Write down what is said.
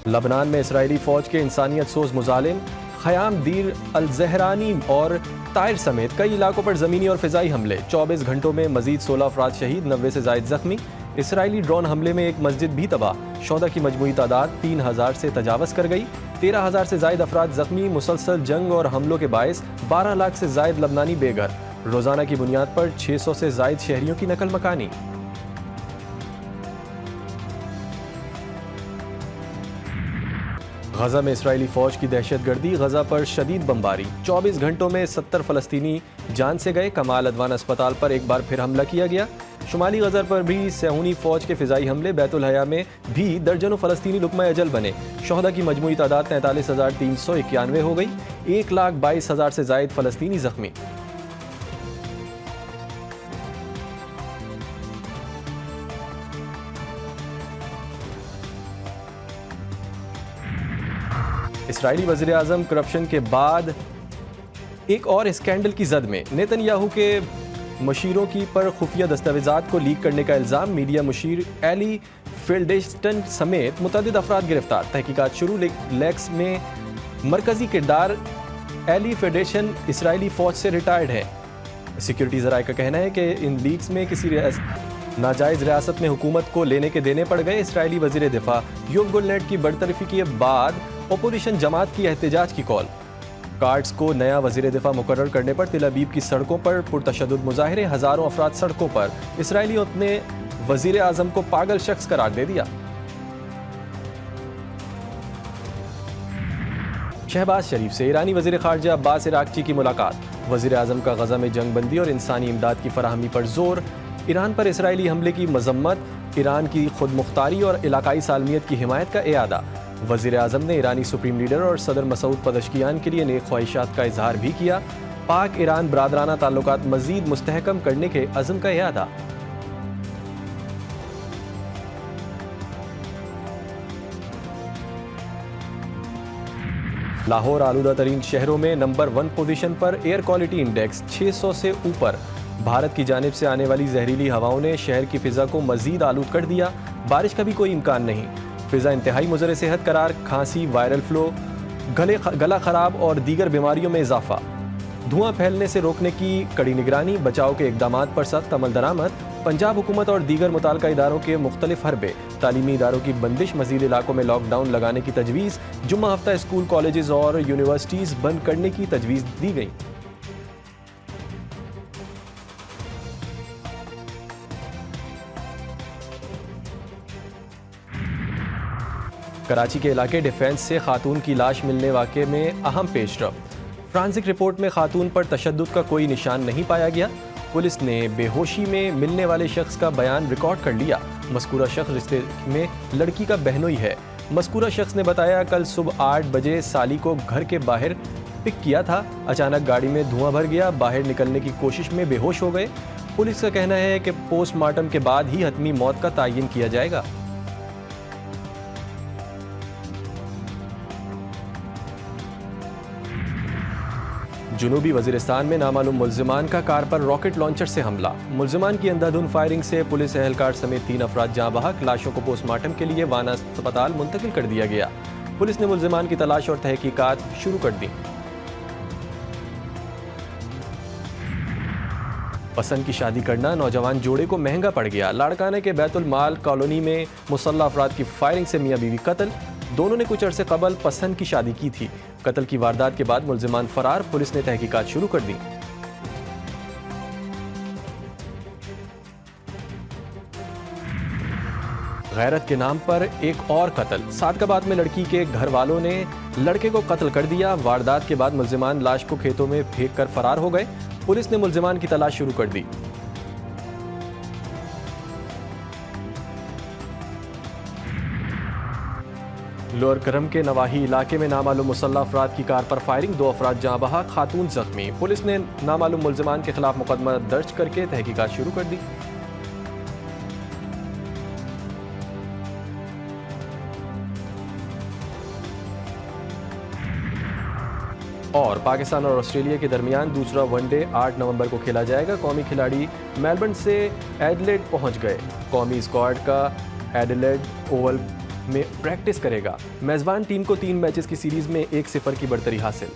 लबनान में इसराइली फ़ौज के इंसानियत सोज मुजालिम ख़याम दीर अल ज़हरानी और तायर समेत कई इलाकों पर ज़मीनी और फ़िज़ाई हमले। 24 घंटों में मज़ीद 16 अफराद शहीद, 90 से ज़ायद ज़ख्मी। इसराइली ड्रोन हमले में एक मस्जिद भी तबाह। शोधा की मजमूई तादाद 3000 से तजावज़ कर गई। 13,000 से ज़ायद अफराद ज़ख्मी। मुसलसल जंग और हमलों के बायस 12 लाख से ज़ायद लबनानी बेघर। रोज़ाना की बुनियाद पर 600 से ज़ायद शहरियों की नकल मकानी। गजा में इसराइली फ़ौज की दहशतगर्दी, गजा पर शदीद बमबारी। 24 घंटों में 70 फ़लस्तीनी जान से गए। कमाल अदवान अस्पताल पर एक बार फिर हमला किया गया। शुमाली गजा पर भी सेहूनी फ़ौज के फ़िज़ाई हमले। बैतुल हया में भी दर्जनों फ़लस्तीनी लुक़मा अजल बने। शोहदा की मजमूई तादाद 43,391 हो गई। 1,22,000 से ज़ायद फ़लस्तीनी ज़ख्मी। इसराइली वज़ीर आज़म करप्शन के बाद एक और स्कैंडल की जद में। नेतन्याहू के मशीरों की पर खुफिया दस्तावेज़ात को लीक करने का इल्ज़ाम। मीडिया मुशीर एली फिल्डेस्टन समेत मुतअद्दिद अफराद गिरफ्तार। तहकीकात शुरू। लेक्स में मरकज़ी किरदार एली फिल्डेस्टन इसराइली फ़ौज से रिटायर्ड है। सिक्योरिटी ज़राए का कहना है कि इन लीक्स में किसी नाजायज़ रियासत में हुकूमत को लेने के देने पड़ गए। इसराइली वज़ीर दिफा योव गुलनेट की बरतरफी के बाद अपोजिशन जमात की एहतजाज की कॉल। कार्ड्स को नया वज़ीर दिफा मुकर्रर करने पर तिल अबीब की सड़कों पर पुरतशद्दुद मुजाहिरे। हज़ारों अफराद सड़कों पर। इसराइलियों ने वज़ीर आज़म को पागल शख्स करार दे दिया। शहबाज शरीफ से ईरानी वज़ीर ख़ारजा अब्बास इराक़ची की मुलाकात। वज़ीर आज़म का गज़ा में जंग बंदी और इंसानी इमदाद की फराहमी पर जोर। ईरान पर इसराइली हमले की मजम्मत। ईरान की खुद मुख्तारी और इलाकाई सालमियत की हिमायत का एआदा। वज़ीर आज़म ने ईरानी सुप्रीम लीडर और सदर मसूद पदश्कियान के लिए नेक ख्वाहिशात का इजहार भी किया। पाक ईरान बरादराना ताल्लुकात मज़ीद मुस्तहकम करने के अज़्म का एआदा। लाहौर आलूदा तरीन शहरों में नंबर 1 पोजीशन पर। एयर क्वालिटी इंडेक्स 600 से ऊपर। भारत की जानिब से आने वाली जहरीली हवाओं ने शहर की फ़िज़ा को मज़ीद आलूद कर दिया। बारिश का भी कोई इम्कान नहीं। फ़िज़ा इंतहाई मुज़र सेहत करार। खांसी, वायरल फ्लो, गला ख़राब और दीगर बीमारियों में इजाफा। धुआं फैलने से रोकने की कड़ी निगरानी। बचाव के इक़दामात पर सख्त अमल दरामद। पंजाब हुकूमत और दीगर मुताल्लिका इदारों के मुख्तलिफ हरबे। तालीमी इदारों की बंदिश। मज़ीद इलाकों में लॉकडाउन लगाने की तजवीज़। जुम्मा हफ्ता स्कूल, कॉलेजेस और यूनिवर्सिटीज़ बंद करने की तजवीज़ दी गई। कराची के इलाके डिफेंस से खातून की लाश मिलने वाक़े में अहम पेशरफ्त। फ्रांसिक रिपोर्ट में खातून पर तशद्दुद का कोई निशान नहीं पाया गया। पुलिस ने बेहोशी में मिलने वाले शख्स का बयान रिकॉर्ड कर लिया। मज़कूरा शख्स रिश्ते में लड़की का बहनोई है। मज़कूरा शख्स ने बताया कल सुबह 8 बजे साली को घर के बाहर पिक किया था। अचानक गाड़ी में धुआं भर गया। बाहर निकलने की कोशिश में बेहोश हो गए। पुलिस का कहना है कि पोस्टमार्टम के बाद ही हतमी मौत का तयन किया जाएगा। जुनूबी वज़ीरिस्तान में नामालूम मुल्ज़िमान का कार पर रॉकेट लॉन्चर से हमला। मुल्ज़िमान की अंधाधुंध फायरिंग से पुलिस एहलकार समेत 3 अफराद जाँ बहक। लाशों को पोस्टमार्टम के लिए वाना अस्पताल मुंतकिल कर दिया गया। पुलिस ने मुल्ज़िमान की तलाश और तहकीकात शुरू कर दी। पसंद की शादी करना नौजवान जोड़े को महंगा पड़ गया। लाड़काना के बैतुल माल कॉलोनी में मुसल्लह अफराद की फायरिंग से मियाँ बीवी कत्ल। दोनों ने कुछ अरसे कबल पसंद की शादी की थी। कत्ल की वारदात के बाद मुल्ज़िमान फरार। पुलिस ने तहकीकात शुरू कर दी। गैरत के नाम पर एक और कत्ल। सादकाबाद में लड़की के घर वालों ने लड़के को कत्ल कर दिया। वारदात के बाद मुल्ज़िमान लाश को खेतों में फेंक कर फरार हो गए। पुलिस ने मुल्ज़िमान की तलाश शुरू कर दी। लोअर करम के नवाही इलाके में नामालूम मुसल्लह अफराद की कार पर फायरिंग। 2 अफराद जाँ बहक, खातून जख्मी। पुलिस ने नामालूम मुल्ज़िमान के खिलाफ मुकदमा दर्ज करके तहकीकात शुरू कर दी। और पाकिस्तान और ऑस्ट्रेलिया के दरमियान दूसरा वनडे 8 नवंबर को खेला जाएगा। कौमी खिलाड़ी मेलबर्न से एडिलेड पहुंच गए। कौमी स्क्वाड का एडिलेड ओवल में प्रैक्टिस करेगा। मेजबान टीम को 3 मैचेस की सीरीज में 1-0 की बढ़तरी हासिल।